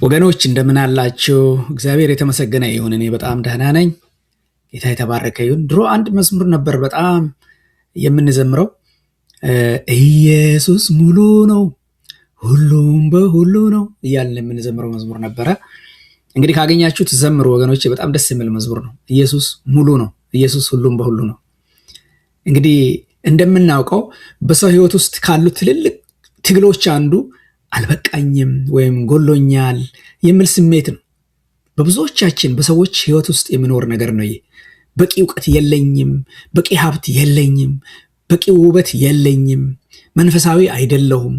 ወገኖች እንደምን አላችሁ? እግዚአብሔር የተመሰገነ ይሁን። እኔ በጣም ደህና ነኝ። ጌታ የተባረከ ይሁን። ድሮ አንድ መዝሙር ነበር በጣም የምንዘምረው፣ ኢየሱስ ሙሉ ነው ሁሉም በሁሉ ነው እያልን የምንዘምረው መዝሙር ነበረ። እንግዲህ ካገኛችሁት ዘምሩ ወገኖች፣ በጣም ደስ የሚል መዝሙር ነው። ኢየሱስ ሙሉ ነው፣ ኢየሱስ ሁሉም በሁሉ ነው። እንግዲህ እንደምናውቀው በሰው ሕይወት ውስጥ ካሉ ትልልቅ ትግሎች አንዱ አልበቃኝም ወይም ጎሎኛል የሚል ስሜት ነው። በብዙዎቻችን በሰዎች ሕይወት ውስጥ የሚኖር ነገር ነው። ይህ በቂ እውቀት የለኝም፣ በቂ ሀብት የለኝም፣ በቂ ውበት የለኝም፣ መንፈሳዊ አይደለሁም፣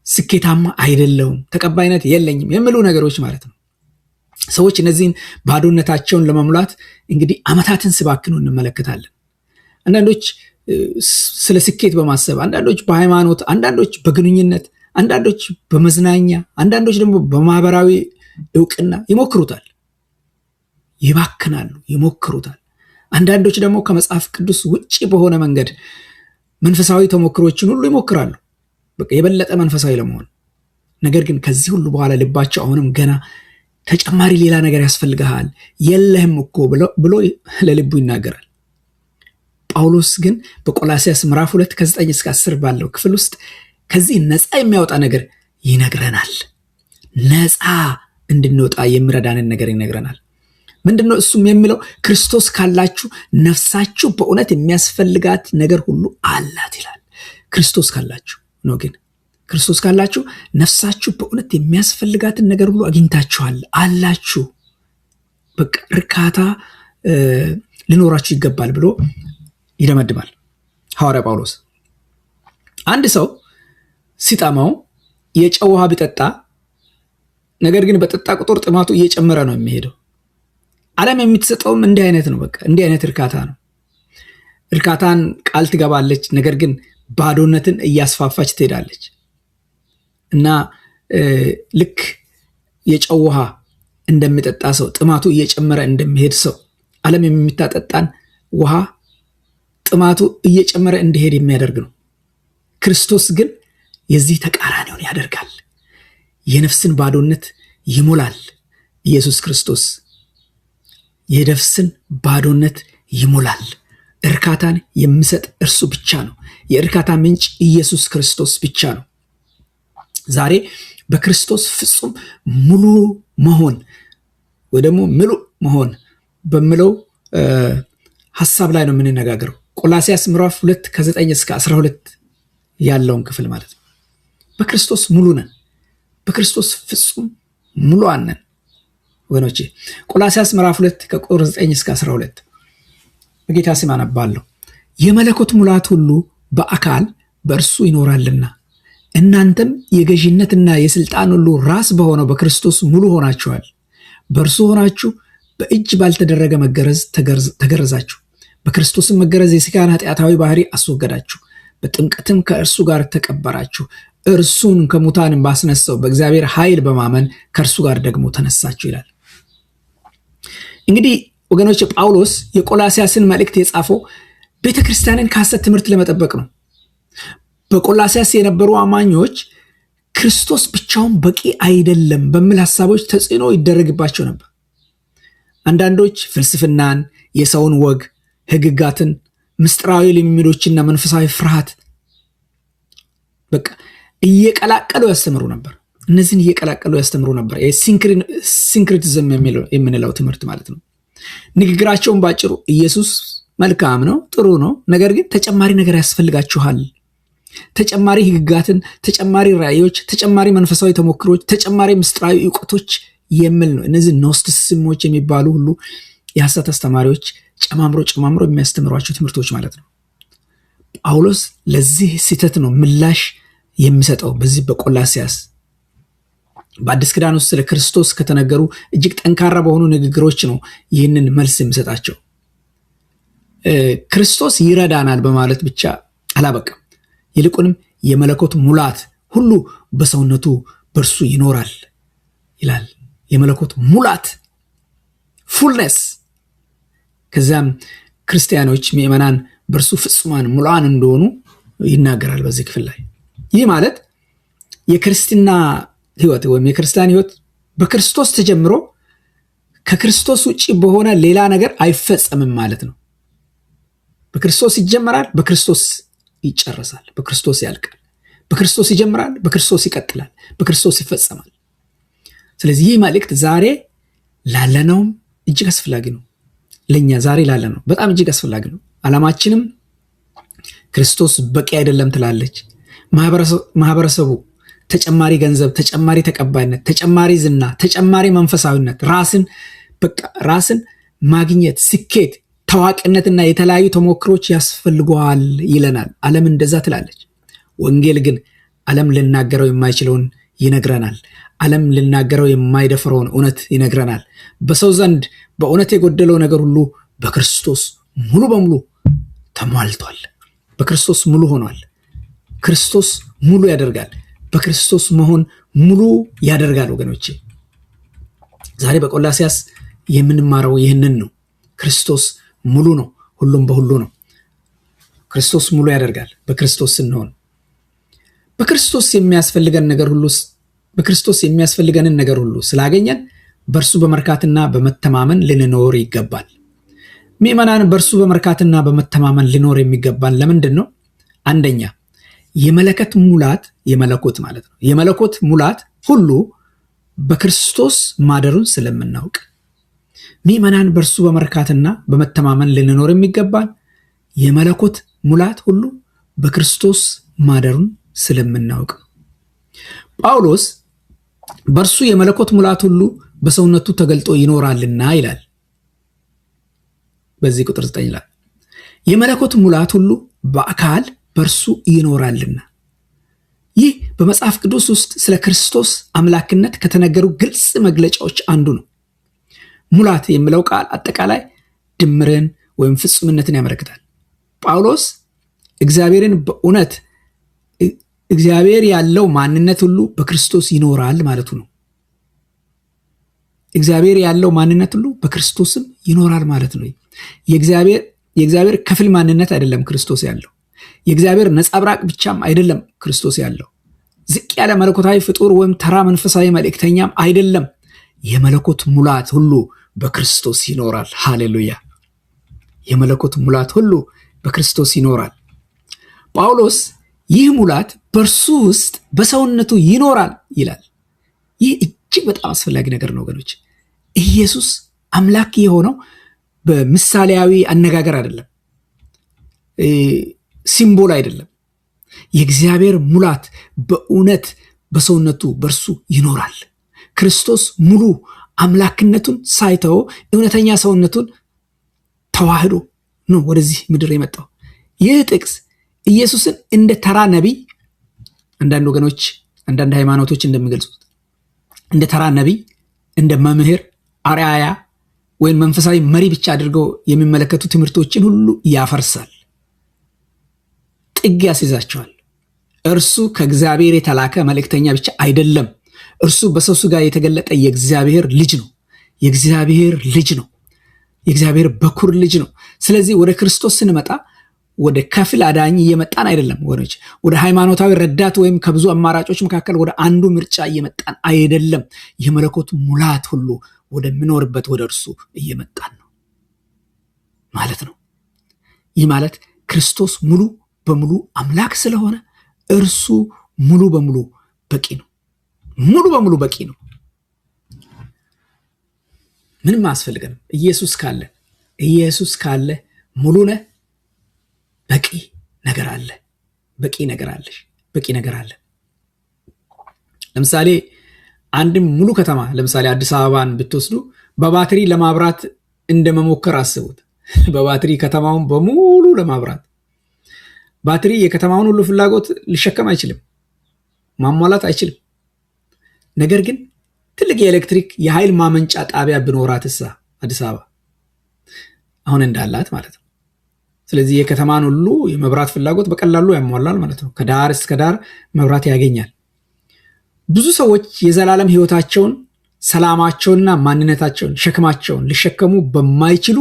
ስኬታማ አይደለሁም፣ ተቀባይነት የለኝም የሚሉ ነገሮች ማለት ነው። ሰዎች እነዚህን ባዶነታቸውን ለመሙላት እንግዲህ ዓመታትን ሲባክኑ እንመለከታለን። አንዳንዶች ስለ ስኬት በማሰብ፣ አንዳንዶች በሃይማኖት፣ አንዳንዶች በግንኙነት፣ አንዳንዶች በመዝናኛ፣ አንዳንዶች ደግሞ በማህበራዊ እውቅና ይሞክሩታል፣ ይባክናሉ፣ ይሞክሩታል። አንዳንዶች ደግሞ ከመጽሐፍ ቅዱስ ውጪ በሆነ መንገድ መንፈሳዊ ተሞክሮችን ሁሉ ይሞክራሉ፣ በቃ የበለጠ መንፈሳዊ ለመሆን። ነገር ግን ከዚህ ሁሉ በኋላ ልባቸው አሁንም ገና ተጨማሪ ሌላ ነገር ያስፈልግሃል፣ የለህም እኮ ብሎ ለልቡ ይናገራል። ጳውሎስ ግን በቆላስያስ ምዕራፍ 2 ከ9 እስከ 10 ባለው ክፍል ውስጥ ከዚህ ነፃ የሚያወጣ ነገር ይነግረናል። ነፃ እንድንወጣ የሚረዳንን ነገር ይነግረናል። ምንድነው እሱም የሚለው? ክርስቶስ ካላችሁ ነፍሳችሁ በእውነት የሚያስፈልጋት ነገር ሁሉ አላት ይላል። ክርስቶስ ካላችሁ ነው። ግን ክርስቶስ ካላችሁ ነፍሳችሁ በእውነት የሚያስፈልጋትን ነገር ሁሉ አግኝታችኋል፣ አላችሁ። በቃ እርካታ ሊኖራችሁ ይገባል ብሎ ይደመድማል ሐዋርያ ጳውሎስ። አንድ ሰው ሲጠማው የጨው ውሃ ቢጠጣ፣ ነገር ግን በጠጣ ቁጥር ጥማቱ እየጨመረ ነው የሚሄደው። ዓለም የምትሰጠውም እንዲህ አይነት ነው። በቃ እንዲህ አይነት እርካታ ነው። እርካታን ቃል ትገባለች፣ ነገር ግን ባዶነትን እያስፋፋች ትሄዳለች። እና ልክ የጨው ውሃ እንደሚጠጣ ሰው ጥማቱ እየጨመረ እንደሚሄድ ሰው ዓለም የምታጠጣን ውሃ ጥማቱ እየጨመረ እንዲሄድ የሚያደርግ ነው። ክርስቶስ ግን የዚህ ተቃራኒውን ያደርጋል። የነፍስን ባዶነት ይሞላል። ኢየሱስ ክርስቶስ የነፍስን ባዶነት ይሞላል። እርካታን የሚሰጥ እርሱ ብቻ ነው። የእርካታ ምንጭ ኢየሱስ ክርስቶስ ብቻ ነው። ዛሬ በክርስቶስ ፍጹም ሙሉ መሆን ወይ ደግሞ ምሉእ መሆን በሚለው ሐሳብ ላይ ነው የምንነጋገረው። ቆላስያስ ምዕራፍ 2 ከ9 እስከ 12 ያለውን ክፍል ማለት ነው። በክርስቶስ ሙሉ ነን። በክርስቶስ ፍጹም ሙሉአን ነን ወገኖቼ። ቆላስያስ ምዕራፍ 2 ከቁጥር 9 እስከ 12 በጌታ ስም አነባለሁ። የመለኮት ሙላት ሁሉ በአካል በእርሱ ይኖራልና እናንተም የገዥነትና የስልጣን ሁሉ ራስ በሆነው በክርስቶስ ሙሉ ሆናችኋል። በእርሱ ሆናችሁ በእጅ ባልተደረገ መገረዝ ተገረዛችሁ። በክርስቶስም መገረዝ የሥጋን ኃጢአታዊ ባህሪ አስወገዳችሁ። በጥምቀትም ከእርሱ ጋር ተቀበራችሁ። እርሱን ከሙታን ባስነሳው በእግዚአብሔር ኃይል በማመን ከእርሱ ጋር ደግሞ ተነሳችሁ ይላል። እንግዲህ ወገኖች ጳውሎስ የቆላስያስን መልእክት የጻፈው ቤተክርስቲያንን ከሐሰት ትምህርት ለመጠበቅ ነው። በቆላስያስ የነበሩ አማኞች ክርስቶስ ብቻውን በቂ አይደለም በሚል ሐሳቦች ተጽዕኖ ይደረግባቸው ነበር። አንዳንዶች ፍልስፍናን፣ የሰውን ወግ፣ ሕግጋትን፣ ምስጢራዊ ልምምዶችና መንፈሳዊ ፍርሃት በቃ እየቀላቀሉ ያስተምሩ ነበር። እነዚህን እየቀላቀሉ ያስተምሩ ነበር። ሲንክሪቲዝም የምንለው ትምህርት ማለት ነው። ንግግራቸውን ባጭሩ ኢየሱስ መልካም ነው፣ ጥሩ ነው፣ ነገር ግን ተጨማሪ ነገር ያስፈልጋችኋል። ተጨማሪ ሕግጋትን፣ ተጨማሪ ራእዮች፣ ተጨማሪ መንፈሳዊ ተሞክሮች፣ ተጨማሪ ምስጢራዊ እውቀቶች የሚል ነው። እነዚህ ኖስቲሲዝሞች የሚባሉ ሁሉ የሐሰት አስተማሪዎች ጨማምሮ የሚያስተምሯቸው ትምህርቶች ማለት ነው። ጳውሎስ ለዚህ ስህተት ነው ምላሽ የሚሰጠው። በዚህ በቆላስያስ በአዲስ ኪዳን ውስጥ ስለ ክርስቶስ ከተነገሩ እጅግ ጠንካራ በሆኑ ንግግሮች ነው ይህንን መልስ የሚሰጣቸው። ክርስቶስ ይረዳናል በማለት ብቻ አላበቃም። ይልቁንም የመለኮት ሙላት ሁሉ በሰውነቱ በእርሱ ይኖራል ይላል። የመለኮት ሙላት ፉልነስ። ከዚያም ክርስቲያኖች ምእመናን በእርሱ ፍጹማን ሙሉአን እንደሆኑ ይናገራል በዚህ ክፍል ላይ። ይህ ማለት የክርስትና ህይወት ወይም የክርስቲያን ህይወት በክርስቶስ ተጀምሮ ከክርስቶስ ውጪ በሆነ ሌላ ነገር አይፈጸምም ማለት ነው። በክርስቶስ ይጀመራል፣ በክርስቶስ ይጨረሳል፣ በክርስቶስ ያልቃል። በክርስቶስ ይጀምራል፣ በክርስቶስ ይቀጥላል፣ በክርስቶስ ይፈጸማል። ስለዚህ ይህ መልእክት ዛሬ ላለነውም እጅግ አስፈላጊ ነው። ለኛ ዛሬ ላለነው በጣም እጅግ አስፈላጊ ነው። ዓላማችንም ክርስቶስ በቂ አይደለም ትላለች። ማህበረሰቡ ተጨማሪ ገንዘብ፣ ተጨማሪ ተቀባይነት፣ ተጨማሪ ዝና፣ ተጨማሪ መንፈሳዊነት፣ ራስን ማግኘት፣ ስኬት፣ ታዋቂነትና የተለያዩ ተሞክሮች ያስፈልገዋል ይለናል። ዓለም እንደዛ ትላለች። ወንጌል ግን ዓለም ልናገረው የማይችለውን ይነግረናል። ዓለም ልናገረው የማይደፍረውን እውነት ይነግረናል። በሰው ዘንድ በእውነት የጎደለው ነገር ሁሉ በክርስቶስ ሙሉ በሙሉ ተሟልቷል። በክርስቶስ ሙሉ ሆኗል። ክርስቶስ ሙሉ ያደርጋል። በክርስቶስ መሆን ሙሉ ያደርጋል። ወገኖቼ ዛሬ በቆላስያስ የምንማረው ይህንን ነው። ክርስቶስ ሙሉ ነው። ሁሉም በሁሉ ነው። ክርስቶስ ሙሉ ያደርጋል በክርስቶስ ስንሆን። በክርስቶስ የሚያስፈልገንን ነገር ሁሉ ስላገኘን በእርሱ በመርካትና በመተማመን ልንኖር ይገባል። ምእመናን በእርሱ በመርካትና በመተማመን ልኖር የሚገባን ለምንድን ነው? አንደኛ የመለኮት ማለት ነው። የመለኮት ሙላት ሁሉ በክርስቶስ ማደሩን ስለምናውቅ ምእመናን በእርሱ በመርካትና በመተማመን ልንኖር የሚገባን የመለኮት ሙላት ሁሉ በክርስቶስ ማደሩን ስለምናውቅ። ጳውሎስ በእርሱ የመለኮት ሙላት ሁሉ በሰውነቱ ተገልጦ ይኖራልና ይላል። በዚህ ቁጥር 9 ላይ የመለኮት ሙላት ሁሉ በአካል በእርሱ ይኖራልና። ይህ በመጽሐፍ ቅዱስ ውስጥ ስለ ክርስቶስ አምላክነት ከተነገሩ ግልጽ መግለጫዎች አንዱ ነው። ሙላት የሚለው ቃል አጠቃላይ ድምርን ወይም ፍጹምነትን ያመለክታል። ጳውሎስ እግዚአብሔር ያለው ማንነት ሁሉ በክርስቶስ ይኖራል ማለቱ ነው። እግዚአብሔር ያለው ማንነት ሁሉ በክርስቶስም ይኖራል ማለት ነው። የእግዚአብሔር ከፍል ማንነት አይደለም ክርስቶስ ያለው። የእግዚአብሔር ነጸብራቅ ብቻም አይደለም ክርስቶስ ያለው። ዝቅ ያለ መለኮታዊ ፍጡር ወይም ተራ መንፈሳዊ መልእክተኛም አይደለም። የመለኮት ሙላት ሁሉ በክርስቶስ ይኖራል። ሃሌሉያ! የመለኮት ሙላት ሁሉ በክርስቶስ ይኖራል። ጳውሎስ ይህ ሙላት በእርሱ ውስጥ በሰውነቱ ይኖራል ይላል። ይህ እጅግ በጣም አስፈላጊ ነገር ነው ወገኖች። ኢየሱስ አምላክ የሆነው በምሳሌያዊ አነጋገር አይደለም፣ ሲምቦል አይደለም። የእግዚአብሔር ሙላት በእውነት በሰውነቱ በእርሱ ይኖራል። ክርስቶስ ሙሉ አምላክነቱን ሳይተው እውነተኛ ሰውነቱን ተዋህዶ ነው ወደዚህ ምድር የመጣው። ይህ ጥቅስ ኢየሱስን እንደ ተራ ነቢይ፣ አንዳንድ ወገኖች አንዳንድ ሃይማኖቶች እንደሚገልጹት እንደ ተራ ነቢይ፣ እንደ መምህር፣ አርአያ ወይም መንፈሳዊ መሪ ብቻ አድርገው የሚመለከቱ ትምህርቶችን ሁሉ ያፈርሳል፣ ጥግ ያስይዛቸዋል። እርሱ ከእግዚአብሔር የተላከ መልእክተኛ ብቻ አይደለም። እርሱ በሰው ሥጋ የተገለጠ የእግዚአብሔር ልጅ ነው። የእግዚአብሔር በኩር ልጅ ነው። ስለዚህ ወደ ክርስቶስ ስንመጣ ወደ ከፊል አዳኝ እየመጣን አይደለም ወገኖች። ወደ ሃይማኖታዊ ረዳት ወይም ከብዙ አማራጮች መካከል ወደ አንዱ ምርጫ እየመጣን አይደለም። የመለኮት ሙላት ሁሉ ወደሚኖርበት ወደ እርሱ እየመጣን ነው ማለት ነው። ይህ ማለት ክርስቶስ ሙሉ በሙሉ አምላክ ስለሆነ እርሱ ሙሉ በሙሉ በቂ ነው። ምንም አያስፈልገንም። ኢየሱስ ካለ ሙሉ ነህ። በቂ ነገር አለ። ለምሳሌ አንድም ሙሉ ከተማ ለምሳሌ አዲስ አበባን ብትወስዱ በባትሪ ለማብራት እንደመሞከር አስቡት። በባትሪ ከተማውን በሙሉ ለማብራት ባትሪ የከተማውን ሁሉ ፍላጎት ሊሸከም አይችልም፣ ማሟላት አይችልም። ነገር ግን ትልቅ የኤሌክትሪክ የኃይል ማመንጫ ጣቢያ ብኖራትሳ አዲስ አበባ አሁን እንዳላት ማለት ነው። ስለዚህ የከተማን ሁሉ የመብራት ፍላጎት በቀላሉ ያሟላል ማለት ነው። ከዳር እስከ ዳር መብራት ያገኛል። ብዙ ሰዎች የዘላለም ሕይወታቸውን፣ ሰላማቸውንና ማንነታቸውን፣ ሸክማቸውን ሊሸከሙ በማይችሉ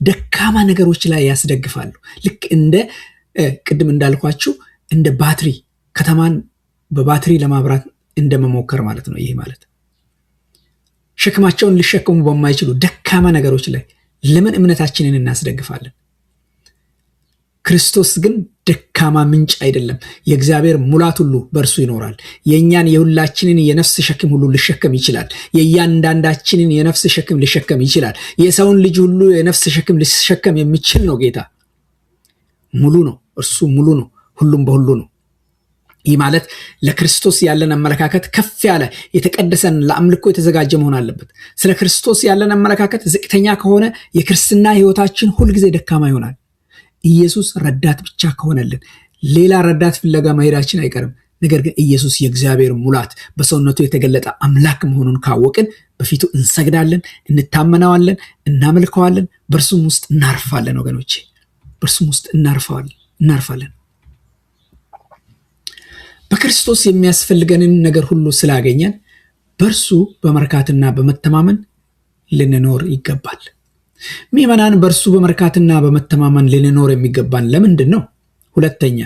ደካማ ነገሮች ላይ ያስደግፋሉ። ልክ እንደ ቅድም እንዳልኳችሁ እንደ ባትሪ ከተማን በባትሪ ለማብራት እንደመሞከር ማለት ነው። ይህ ማለት ሸክማቸውን ሊሸከሙ በማይችሉ ደካማ ነገሮች ላይ ለምን እምነታችንን እናስደግፋለን? ክርስቶስ ግን ደካማ ምንጭ አይደለም። የእግዚአብሔር ሙላት ሁሉ በእርሱ ይኖራል። የእኛን የሁላችንን የነፍስ ሸክም ሁሉ ሊሸከም ይችላል። የእያንዳንዳችንን የነፍስ ሸክም ሊሸከም ይችላል። የሰውን ልጅ ሁሉ የነፍስ ሸክም ሊሸከም የሚችል ነው ጌታ። ሙሉ ነው፣ እርሱ ሙሉ ነው፣ ሁሉም በሁሉ ነው። ይህ ማለት ለክርስቶስ ያለን አመለካከት ከፍ ያለ የተቀደሰን ለአምልኮ የተዘጋጀ መሆን አለበት። ስለ ክርስቶስ ያለን አመለካከት ዝቅተኛ ከሆነ የክርስትና ሕይወታችን ሁልጊዜ ደካማ ይሆናል። ኢየሱስ ረዳት ብቻ ከሆነልን ሌላ ረዳት ፍለጋ መሄዳችን አይቀርም። ነገር ግን ኢየሱስ የእግዚአብሔር ሙላት በሰውነቱ የተገለጠ አምላክ መሆኑን ካወቅን በፊቱ እንሰግዳለን፣ እንታመናዋለን፣ እናመልከዋለን፣ በእርሱም ውስጥ እናርፋለን። ወገኖቼ በእርሱም ውስጥ እናርፋለን። በክርስቶስ የሚያስፈልገንን ነገር ሁሉ ስላገኘን በእርሱ በመርካትና በመተማመን ልንኖር ይገባል። ምዕመናን በእርሱ በመርካትና በመተማመን ልንኖር የሚገባን ለምንድን ነው? ሁለተኛ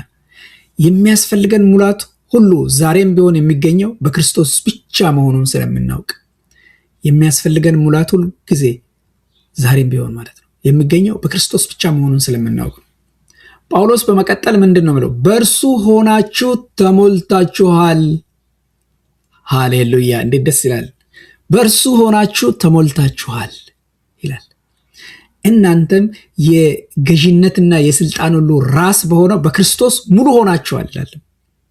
የሚያስፈልገን ሙላት ሁሉ ዛሬም ቢሆን የሚገኘው በክርስቶስ ብቻ መሆኑን ስለምናውቅ። የሚያስፈልገን ሙላት ሁሉ ጊዜ ዛሬም ቢሆን ማለት ነው የሚገኘው በክርስቶስ ብቻ መሆኑን ስለምናውቅ። ጳውሎስ በመቀጠል ምንድን ነው ብለው? በእርሱ ሆናችሁ ተሞልታችኋል። ሃሌሉያ! እንዴት ደስ ይላል! በእርሱ ሆናችሁ ተሞልታችኋል ይላል። እናንተም የገዥነትና የስልጣን ሁሉ ራስ በሆነው በክርስቶስ ሙሉ ሆናችኋል ይላል።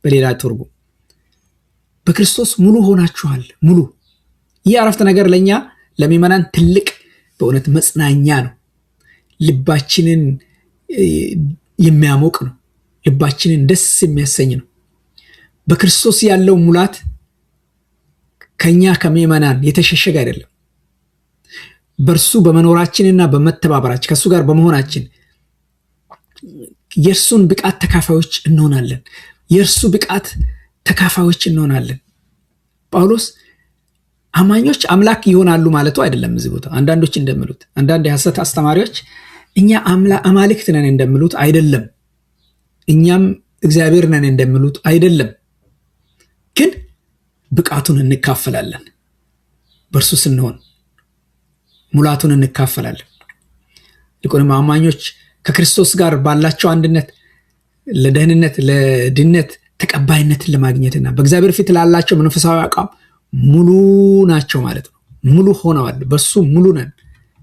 በሌላ ትርጉም በክርስቶስ ሙሉ ሆናችኋል። ሙሉ። ይህ አረፍተ ነገር ለእኛ ለምዕመናን ትልቅ በእውነት መጽናኛ ነው። ልባችንን የሚያሞቅ ነው። ልባችንን ደስ የሚያሰኝ ነው። በክርስቶስ ያለው ሙላት ከኛ ከምዕመናን የተሸሸገ አይደለም። በእርሱ በመኖራችንና በመተባበራችን ከእሱ ጋር በመሆናችን የእርሱን ብቃት ተካፋዮች እንሆናለን። የእርሱ ብቃት ተካፋዮች እንሆናለን። ጳውሎስ አማኞች አምላክ ይሆናሉ ማለቱ አይደለም። እዚህ ቦታ አንዳንዶች እንደሚሉት፣ አንዳንድ የሐሰት አስተማሪዎች እኛ አማልክት ነን እንደሚሉት አይደለም። እኛም እግዚአብሔር ነን እንደሚሉት አይደለም። ግን ብቃቱን እንካፈላለን። በእርሱ ስንሆን ሙላቱን እንካፈላለን። ይልቁንም አማኞች ከክርስቶስ ጋር ባላቸው አንድነት ለደህንነት፣ ለድነት ተቀባይነትን ለማግኘትና በእግዚአብሔር ፊት ላላቸው መንፈሳዊ አቋም ሙሉ ናቸው ማለት ነው። ሙሉ ሆነዋል። በሱ ሙሉ ነን።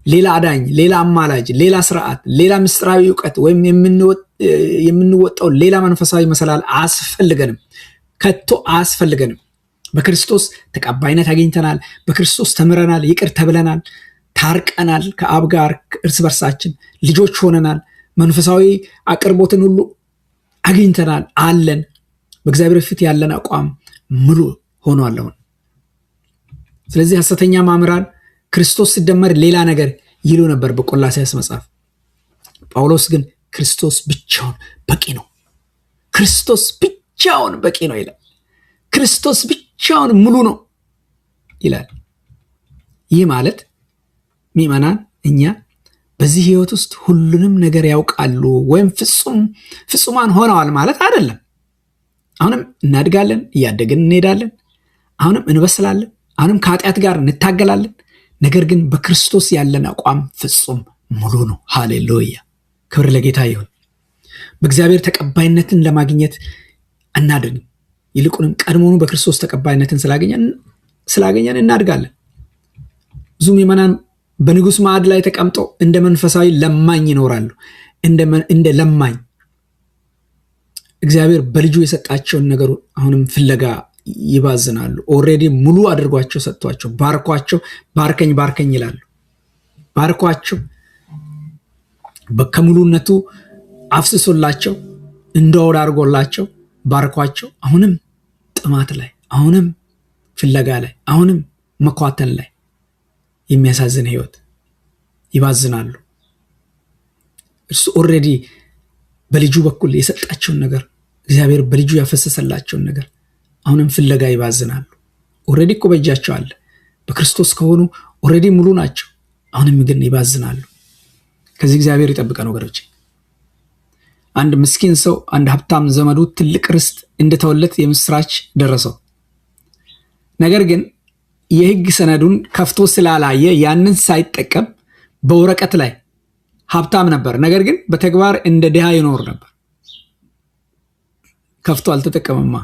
ሌላ አዳኝ፣ ሌላ አማላጅ፣ ሌላ ስርዓት፣ ሌላ ምስጢራዊ እውቀት ወይም የምንወጣው ሌላ መንፈሳዊ መሰላል አያስፈልገንም፣ ከቶ አያስፈልገንም። በክርስቶስ ተቀባይነት አግኝተናል። በክርስቶስ ተምረናል፣ ይቅር ተብለናል፣ ታርቀናል። ከአብ ጋር እርስ በርሳችን ልጆች ሆነናል። መንፈሳዊ አቅርቦትን ሁሉ አግኝተናል፣ አለን። በእግዚአብሔር ፊት ያለን አቋም ሙሉ ሆኗል። ስለዚህ ሐሰተኛ መምህራን ክርስቶስ ሲደመር ሌላ ነገር ይሉ ነበር በቆላስይስ መጽሐፍ። ጳውሎስ ግን ክርስቶስ ብቻውን በቂ ነው፣ ክርስቶስ ብቻውን በቂ ነው ይላል። ክርስቶስ ብቻውን ሙሉ ነው ይላል። ይህ ማለት ምዕመናን እኛ በዚህ ህይወት ውስጥ ሁሉንም ነገር ያውቃሉ ወይም ፍጹማን ሆነዋል ማለት አይደለም። አሁንም እናድጋለን፣ እያደግን እንሄዳለን፣ አሁንም እንበስላለን፣ አሁንም ከኃጢአት ጋር እንታገላለን። ነገር ግን በክርስቶስ ያለን አቋም ፍጹም ሙሉ ነው። ሃሌሉያ! ክብር ለጌታ ይሁን። በእግዚአብሔር ተቀባይነትን ለማግኘት አናድርግም። ይልቁንም ቀድሞውኑ በክርስቶስ ተቀባይነትን ስላገኘን እናድጋለን። ብዙ ምዕመናን በንጉሥ ማዕድ ላይ ተቀምጠው እንደ መንፈሳዊ ለማኝ ይኖራሉ። እንደ ለማኝ እግዚአብሔር በልጁ የሰጣቸውን ነገር አሁንም ፍለጋ ይባዝናሉ። ኦልሬዲ ሙሉ አድርጓቸው ሰጥቷቸው ባርኳቸው፣ ባርከኝ ይላሉ። ባርኳቸው፣ ከሙሉነቱ አፍስሶላቸው እንደወድ አድርጎላቸው ባርኳቸው። አሁንም ጥማት ላይ፣ አሁንም ፍለጋ ላይ፣ አሁንም መኳተን ላይ የሚያሳዝን ህይወት ይባዝናሉ። እርሱ ኦልሬዲ በልጁ በኩል የሰጣቸውን ነገር፣ እግዚአብሔር በልጁ ያፈሰሰላቸውን ነገር አሁንም ፍለጋ ይባዝናሉ። ኦልሬዲ እኮ በእጃቸው አለ። በክርስቶስ ከሆኑ ኦልሬዲ ሙሉ ናቸው። አሁንም ግን ይባዝናሉ። ከዚህ እግዚአብሔር ይጠብቀን ወገኖች። አንድ ምስኪን ሰው አንድ ሀብታም ዘመዱ ትልቅ ርስት እንደተወለት የምስራች ደረሰው። ነገር ግን የህግ ሰነዱን ከፍቶ ስላላየ ያንን ሳይጠቀም በወረቀት ላይ ሀብታም ነበር። ነገር ግን በተግባር እንደ ድሃ ይኖር ነበር። ከፍቶ አልተጠቀመማ።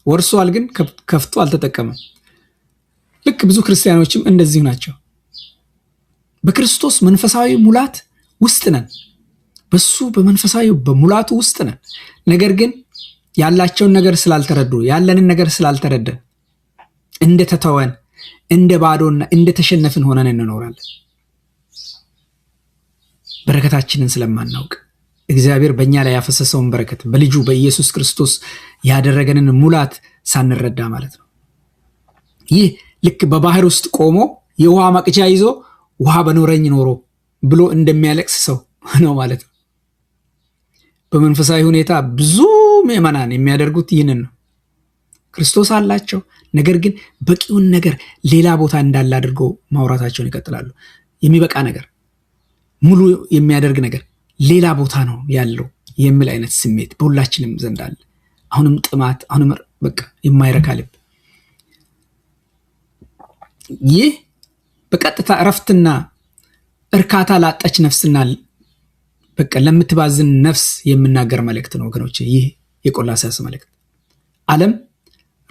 ወርሷል፣ ግን ከፍቶ አልተጠቀመም። ልክ ብዙ ክርስቲያኖችም እንደዚሁ ናቸው። በክርስቶስ መንፈሳዊ ሙላት ውስጥ ነን። በሱ በመንፈሳዊ በሙላቱ ውስጥ ነን። ነገር ግን ያላቸውን ነገር ስላልተረዱ፣ ያለንን ነገር ስላልተረዳን እንደተተወን፣ እንደ ባዶና እንደተሸነፍን ሆነን እንኖራለን። በረከታችንን ስለማናውቅ እግዚአብሔር በእኛ ላይ ያፈሰሰውን በረከት በልጁ በኢየሱስ ክርስቶስ ያደረገንን ሙላት ሳንረዳ ማለት ነው። ይህ ልክ በባህር ውስጥ ቆሞ የውሃ መቅጃ ይዞ ውሃ በኖረኝ ኖሮ ብሎ እንደሚያለቅስ ሰው ነው ማለት ነው። በመንፈሳዊ ሁኔታ ብዙ ምዕመናን የሚያደርጉት ይህንን ነው። ክርስቶስ አላቸው፣ ነገር ግን በቂውን ነገር ሌላ ቦታ እንዳለ አድርገው ማውራታቸውን ይቀጥላሉ። የሚበቃ ነገር፣ ሙሉ የሚያደርግ ነገር ሌላ ቦታ ነው ያለው የሚል አይነት ስሜት በሁላችንም ዘንድ አለ። አሁንም ጥማት፣ አሁንም በቃ የማይረካ ልብ። ይህ በቀጥታ እረፍትና እርካታ ላጣች ነፍስና በቃ ለምትባዝን ነፍስ የምናገር መልእክት ነው ወገኖች። ይህ የቆላስይስ መልእክት ዓለም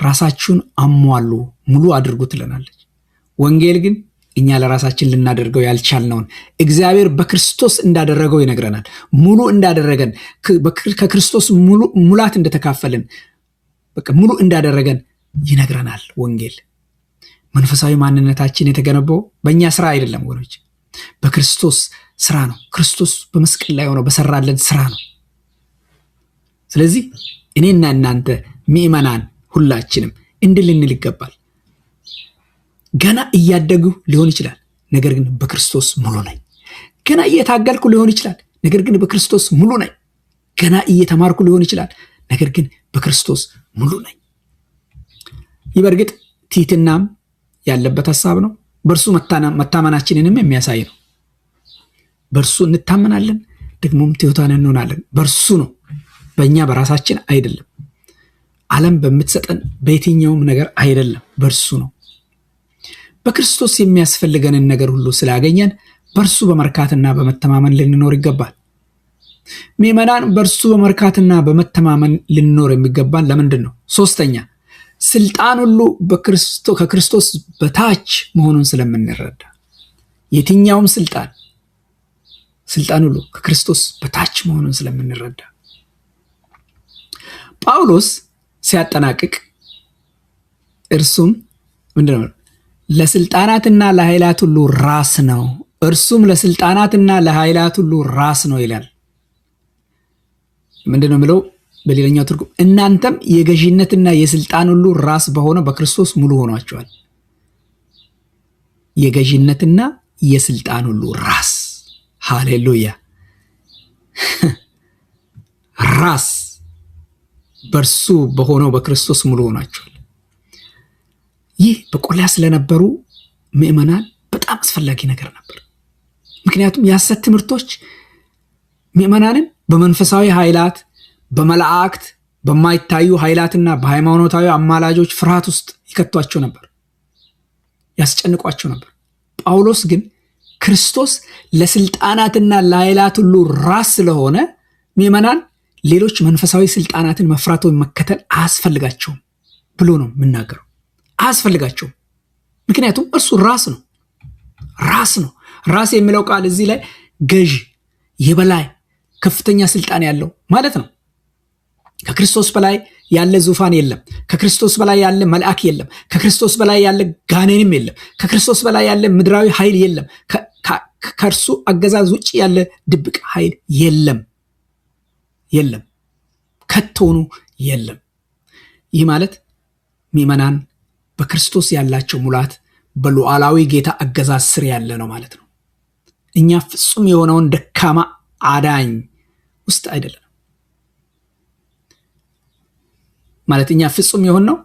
ራሳችሁን አሟሉ፣ ሙሉ አድርጉ ትለናለች። ወንጌል ግን እኛ ለራሳችን ልናደርገው ያልቻልነውን እግዚአብሔር በክርስቶስ እንዳደረገው ይነግረናል። ሙሉ እንዳደረገን፣ ከክርስቶስ ሙላት እንደተካፈልን፣ በቃ ሙሉ እንዳደረገን ይነግረናል ወንጌል። መንፈሳዊ ማንነታችን የተገነባው በእኛ ስራ አይደለም ወገኖች፣ በክርስቶስ ስራ ነው። ክርስቶስ በመስቀል ላይ ሆኖ በሰራለን ስራ ነው። ስለዚህ እኔና እናንተ ምዕመናን ሁላችንም እንድልንል ይገባል። ገና እያደጉ ሊሆን ይችላል፣ ነገር ግን በክርስቶስ ሙሉ ነኝ። ገና እየታገልኩ ሊሆን ይችላል፣ ነገር ግን በክርስቶስ ሙሉ ነኝ። ገና እየተማርኩ ሊሆን ይችላል፣ ነገር ግን በክርስቶስ ሙሉ ነኝ። ይህ በእርግጥ ትሕትናም ያለበት ሐሳብ ነው። በእርሱ መታመናችንንም የሚያሳይ ነው። በእርሱ እንታመናለን፣ ደግሞም ትሑታን እንሆናለን። በእርሱ ነው፣ በእኛ በራሳችን አይደለም። ዓለም በምትሰጠን በየትኛውም ነገር አይደለም፣ በእርሱ ነው። በክርስቶስ የሚያስፈልገንን ነገር ሁሉ ስላገኘን በእርሱ በመርካትና በመተማመን ልንኖር ይገባል። ምዕመናን በእርሱ በመርካትና በመተማመን ልንኖር የሚገባን ለምንድን ነው? ሶስተኛ፣ ስልጣን ሁሉ ከክርስቶስ በታች መሆኑን ስለምንረዳ። የትኛውም ስልጣን ሁሉ ከክርስቶስ በታች መሆኑን ስለምንረዳ ጳውሎስ ሲያጠናቅቅ እርሱም ምንድነው? ለስልጣናትና ለኃይላት ሁሉ ራስ ነው፣ እርሱም ለስልጣናትና ለኃይላት ሁሉ ራስ ነው ይላል። ምንድነው የሚለው? በሌላኛው ትርጉም እናንተም የገዢነትና የስልጣን ሁሉ ራስ በሆነው በክርስቶስ ሙሉ ሆኗቸዋል። የገዢነትና የስልጣን ሁሉ ራስ። ሃሌሉያ! ራስ በእርሱ በሆነው በክርስቶስ ሙሉ ሆኗቸዋል። ይህ በቆላስይስ ስለነበሩ ምዕመናን በጣም አስፈላጊ ነገር ነበር። ምክንያቱም የሐሰት ትምህርቶች ምዕመናንን በመንፈሳዊ ኃይላት፣ በመላእክት፣ በማይታዩ ኃይላትና በሃይማኖታዊ አማላጆች ፍርሃት ውስጥ ይከቷቸው ነበር፣ ያስጨንቋቸው ነበር። ጳውሎስ ግን ክርስቶስ ለስልጣናትና ለኃይላት ሁሉ ራስ ስለሆነ ምዕመናን ሌሎች መንፈሳዊ ስልጣናትን መፍራት ወይም መከተል አያስፈልጋቸውም ብሎ ነው የምናገረው። አያስፈልጋቸውም። ምክንያቱም እርሱ ራስ ነው። ራስ የሚለው ቃል እዚህ ላይ ገዥ፣ የበላይ ከፍተኛ ስልጣን ያለው ማለት ነው። ከክርስቶስ በላይ ያለ ዙፋን የለም። ከክርስቶስ በላይ ያለ መልአክ የለም። ከክርስቶስ በላይ ያለ ጋኔንም የለም። ከክርስቶስ በላይ ያለ ምድራዊ ኃይል የለም። ከእርሱ አገዛዝ ውጭ ያለ ድብቅ ኃይል የለም፣ ከቶኑ የለም። ይህ ማለት ምዕመናን በክርስቶስ ያላቸው ሙላት በሉዓላዊ ጌታ አገዛዝ ስር ያለ ነው ማለት ነው። እኛ ፍጹም የሆነውን ደካማ አዳኝ ውስጥ አይደለም ማለት። እኛ ፍጹም የሆነው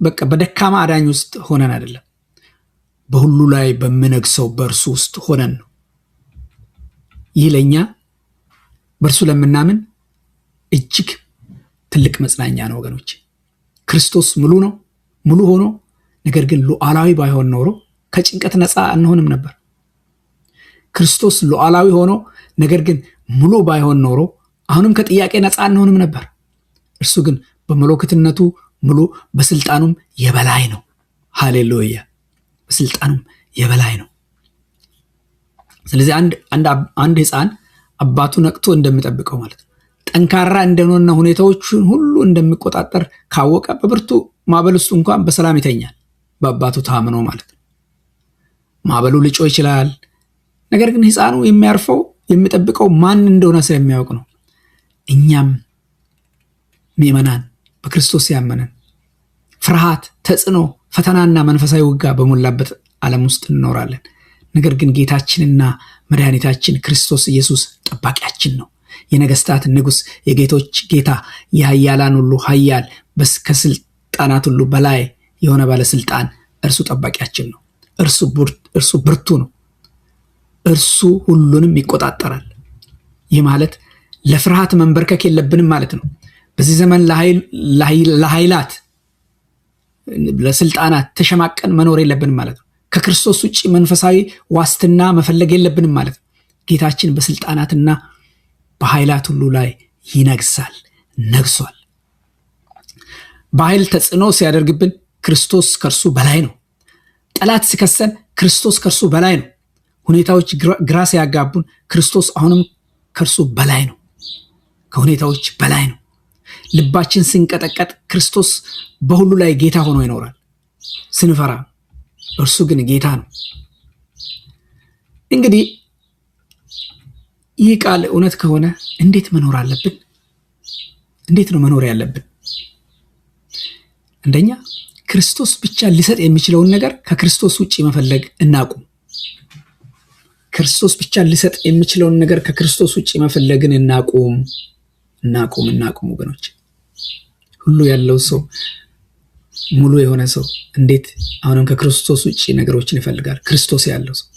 በቃ በደካማ አዳኝ ውስጥ ሆነን አይደለም፣ በሁሉ ላይ በሚነግሰው በእርሱ ውስጥ ሆነን ነው። ይህ ለእኛ በእርሱ ለምናምን እጅግ ትልቅ መጽናኛ ነው ወገኖች። ክርስቶስ ሙሉ ነው። ሙሉ ሆኖ ነገር ግን ሉዓላዊ ባይሆን ኖሮ ከጭንቀት ነፃ አንሆንም ነበር። ክርስቶስ ሉዓላዊ ሆኖ ነገር ግን ሙሉ ባይሆን ኖሮ አሁንም ከጥያቄ ነፃ አንሆንም ነበር። እርሱ ግን በመለኮትነቱ ሙሉ፣ በስልጣኑም የበላይ ነው። ሃሌሉያ! በስልጣኑም የበላይ ነው። ስለዚህ አንድ ሕፃን አባቱ ነቅቶ እንደሚጠብቀው ማለት ነው፣ ጠንካራ እንደሆነና ሁኔታዎችን ሁሉ እንደሚቆጣጠር ካወቀ በብርቱ ማዕበል ውስጥ እንኳን በሰላም ይተኛል። በአባቱ ታምኖ ማለት ነው። ማዕበሉ ሊጮህ ይችላል፣ ነገር ግን ሕፃኑ የሚያርፈው የሚጠብቀው ማን እንደሆነ ስለሚያውቅ ነው። እኛም ምእመናን በክርስቶስ ያመነን ፍርሃት፣ ተጽዕኖ፣ ፈተናና መንፈሳዊ ውጋ በሞላበት ዓለም ውስጥ እንኖራለን። ነገር ግን ጌታችንና መድኃኒታችን ክርስቶስ ኢየሱስ ጠባቂያችን ነው። የነገስታት ንጉሥ፣ የጌቶች ጌታ፣ የኃያላን ሁሉ ኃያል፣ ከስልጣናት ሁሉ በላይ የሆነ ባለስልጣን እርሱ ጠባቂያችን ነው። እርሱ ብርቱ ነው። እርሱ ሁሉንም ይቆጣጠራል። ይህ ማለት ለፍርሃት መንበርከክ የለብንም ማለት ነው። በዚህ ዘመን ለኃይላት፣ ለስልጣናት ተሸማቀን መኖር የለብንም ማለት ነው። ከክርስቶስ ውጭ መንፈሳዊ ዋስትና መፈለግ የለብንም ማለት ነው። ጌታችን በስልጣናትና በኃይላት ሁሉ ላይ ይነግሳል፣ ነግሷል። በኃይል ተጽዕኖ ሲያደርግብን ክርስቶስ ከእርሱ በላይ ነው። ጠላት ሲከሰን ክርስቶስ ከእርሱ በላይ ነው። ሁኔታዎች ግራ ሲያጋቡን ክርስቶስ አሁንም ከእርሱ በላይ ነው፣ ከሁኔታዎች በላይ ነው። ልባችን ስንቀጠቀጥ ክርስቶስ በሁሉ ላይ ጌታ ሆኖ ይኖራል። ስንፈራ እርሱ ግን ጌታ ነው። እንግዲህ ይህ ቃል እውነት ከሆነ እንዴት መኖር አለብን? እንዴት ነው መኖር ያለብን? አንደኛ ክርስቶስ ብቻ ሊሰጥ የሚችለውን ነገር ከክርስቶስ ውጭ መፈለግ እናቁም። ክርስቶስ ብቻ ሊሰጥ የሚችለውን ነገር ከክርስቶስ ውጭ መፈለግን እናቁም ወገኖች። ሁሉ ያለው ሰው፣ ሙሉ የሆነ ሰው እንዴት አሁንም ከክርስቶስ ውጭ ነገሮችን ይፈልጋል? ክርስቶስ ያለው ሰው።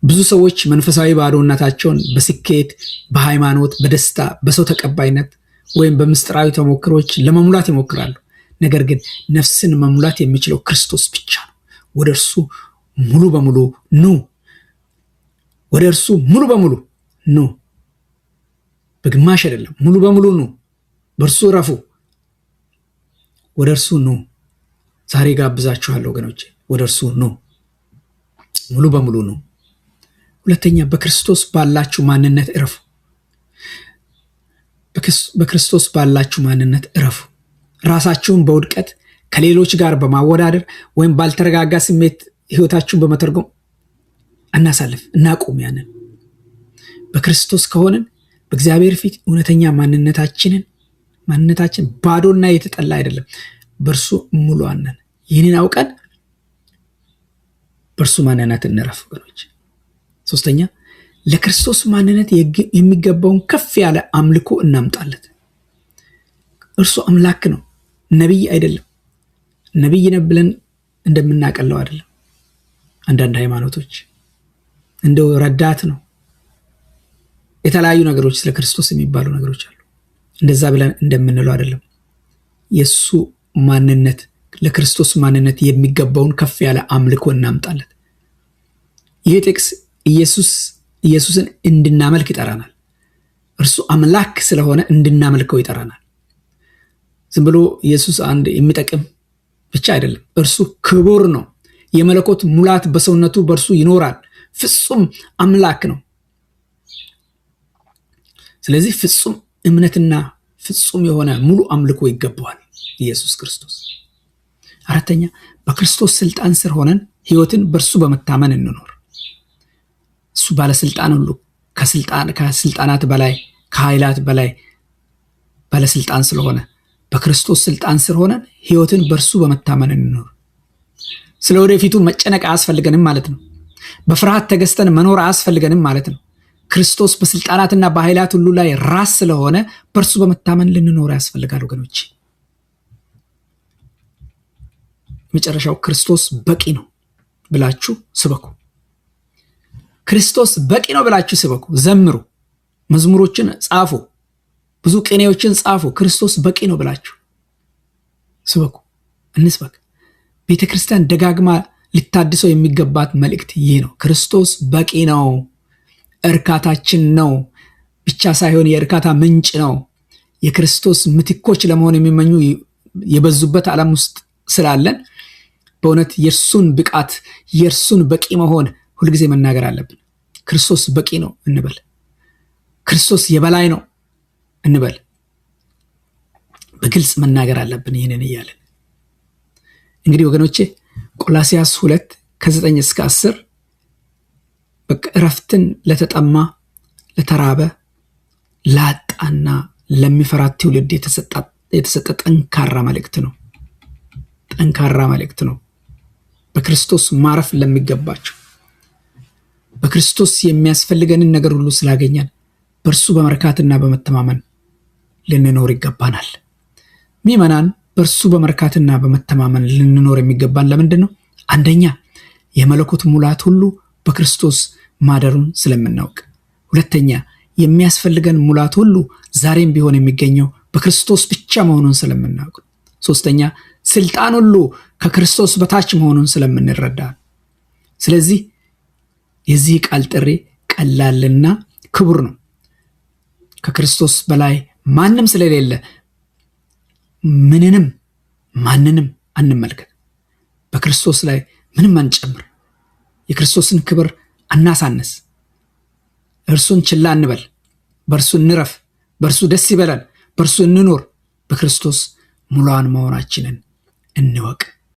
ብዙ ሰዎች መንፈሳዊ ባዶነታቸውን በስኬት፣ በሃይማኖት፣ በደስታ፣ በሰው ተቀባይነት ወይም በምስጢራዊ ተሞክሮች ለመሙላት ይሞክራሉ። ነገር ግን ነፍስን መሙላት የሚችለው ክርስቶስ ብቻ ነው። ወደ እርሱ ሙሉ በሙሉ ኑ። ወደ እርሱ ሙሉ በሙሉ ኑ። በግማሽ አይደለም፣ ሙሉ በሙሉ ኑ። በእርሱ ረፉ። ወደ እርሱ ኑ። ዛሬ ጋብዛችኋለሁ ወገኖቼ፣ ወደ እርሱ ኑ፣ ሙሉ በሙሉ ኑ። ሁለተኛ በክርስቶስ ባላችሁ ማንነት እረፉ። በክርስቶስ ባላችሁ ማንነት እረፉ። ራሳችሁን በውድቀት ከሌሎች ጋር በማወዳደር ወይም ባልተረጋጋ ስሜት ህይወታችሁን በመተርጎም እናሳልፍ፣ እናቁም። ያንን በክርስቶስ ከሆንን በእግዚአብሔር ፊት እውነተኛ ማንነታችን ባዶና የተጠላ አይደለም፣ በእርሱ ሙሉአን ነን። ይህንን አውቀን በእርሱ ማንነት እንረፍ ወገኖች። ሶስተኛ ለክርስቶስ ማንነት የሚገባውን ከፍ ያለ አምልኮ እናምጣለት። እርሱ አምላክ ነው፣ ነቢይ አይደለም። ነቢይ ነው ብለን እንደምናቀለው አይደለም። አንዳንድ ሃይማኖቶች እንደው ረዳት ነው። የተለያዩ ነገሮች ስለ ክርስቶስ የሚባሉ ነገሮች አሉ። እንደዛ ብለን እንደምንለው አይደለም። የሱ ማንነት፣ ለክርስቶስ ማንነት የሚገባውን ከፍ ያለ አምልኮ እናምጣለት። ይህ ጥቅስ ኢየሱስን እንድናመልክ ይጠራናል። እርሱ አምላክ ስለሆነ እንድናመልከው ይጠራናል። ዝም ብሎ ኢየሱስ አንድ የሚጠቅም ብቻ አይደለም። እርሱ ክቡር ነው። የመለኮት ሙላት በሰውነቱ በእርሱ ይኖራል። ፍጹም አምላክ ነው። ስለዚህ ፍጹም እምነትና ፍጹም የሆነ ሙሉ አምልኮ ይገባዋል ኢየሱስ ክርስቶስ። አራተኛ በክርስቶስ ስልጣን ስር ሆነን ህይወትን በእርሱ በመታመን እንኖር። እሱ ባለስልጣን ሁሉ ከስልጣናት በላይ ከኃይላት በላይ ባለስልጣን ስለሆነ በክርስቶስ ስልጣን ስር ሆነን ህይወትን በእርሱ በመታመን እንኖር። ስለ ወደፊቱ መጨነቅ አያስፈልገንም ማለት ነው። በፍርሃት ተገዝተን መኖር አያስፈልገንም ማለት ነው። ክርስቶስ በስልጣናትና በኃይላት ሁሉ ላይ ራስ ስለሆነ በእርሱ በመታመን ልንኖር ያስፈልጋል ወገኖች። መጨረሻው ክርስቶስ በቂ ነው ብላችሁ ስበኩ። ክርስቶስ በቂ ነው ብላችሁ ስበኩ። ዘምሩ፣ መዝሙሮችን ጻፉ፣ ብዙ ቅኔዎችን ጻፉ። ክርስቶስ በቂ ነው ብላችሁ ስበኩ፣ እንስበክ። ቤተ ክርስቲያን ደጋግማ ልታድሰው የሚገባት መልእክት ይህ ነው። ክርስቶስ በቂ ነው፣ እርካታችን ነው ብቻ ሳይሆን የእርካታ ምንጭ ነው። የክርስቶስ ምትኮች ለመሆን የሚመኙ የበዙበት ዓለም ውስጥ ስላለን በእውነት የእርሱን ብቃት የእርሱን በቂ መሆን ሁልጊዜ መናገር አለብን። ክርስቶስ በቂ ነው እንበል። ክርስቶስ የበላይ ነው እንበል። በግልጽ መናገር አለብን ይህንን እያለን። እንግዲህ ወገኖቼ ቆላስይስ 2 ከ9 እስከ 10 በቃ እረፍትን ለተጠማ ለተራበ ላጣና ለሚፈራት ትውልድ የተሰጠ ጠንካራ መልእክት ነው። ጠንካራ መልእክት ነው። በክርስቶስ ማረፍ ለሚገባቸው በክርስቶስ የሚያስፈልገንን ነገር ሁሉ ስላገኘን በእርሱ በመርካትና በመተማመን ልንኖር ይገባናል። ምእመናን በእርሱ በመርካትና በመተማመን ልንኖር የሚገባን ለምንድን ነው? አንደኛ የመለኮት ሙላት ሁሉ በክርስቶስ ማደሩን ስለምናውቅ፣ ሁለተኛ የሚያስፈልገን ሙላት ሁሉ ዛሬም ቢሆን የሚገኘው በክርስቶስ ብቻ መሆኑን ስለምናውቅ፣ ሶስተኛ ስልጣን ሁሉ ከክርስቶስ በታች መሆኑን ስለምንረዳ። ስለዚህ የዚህ ቃል ጥሪ ቀላልና ክቡር ነው። ከክርስቶስ በላይ ማንም ስለሌለ ማንንም አንመልከት። በክርስቶስ ላይ ምንም አንጨምር። የክርስቶስን ክብር አናሳንስ። እርሱን ችላ እንበል። በእርሱ እንረፍ። በእርሱ ደስ ይበላል። በእርሱ እንኖር። በክርስቶስ ሙሉዋን መሆናችንን እንወቅ።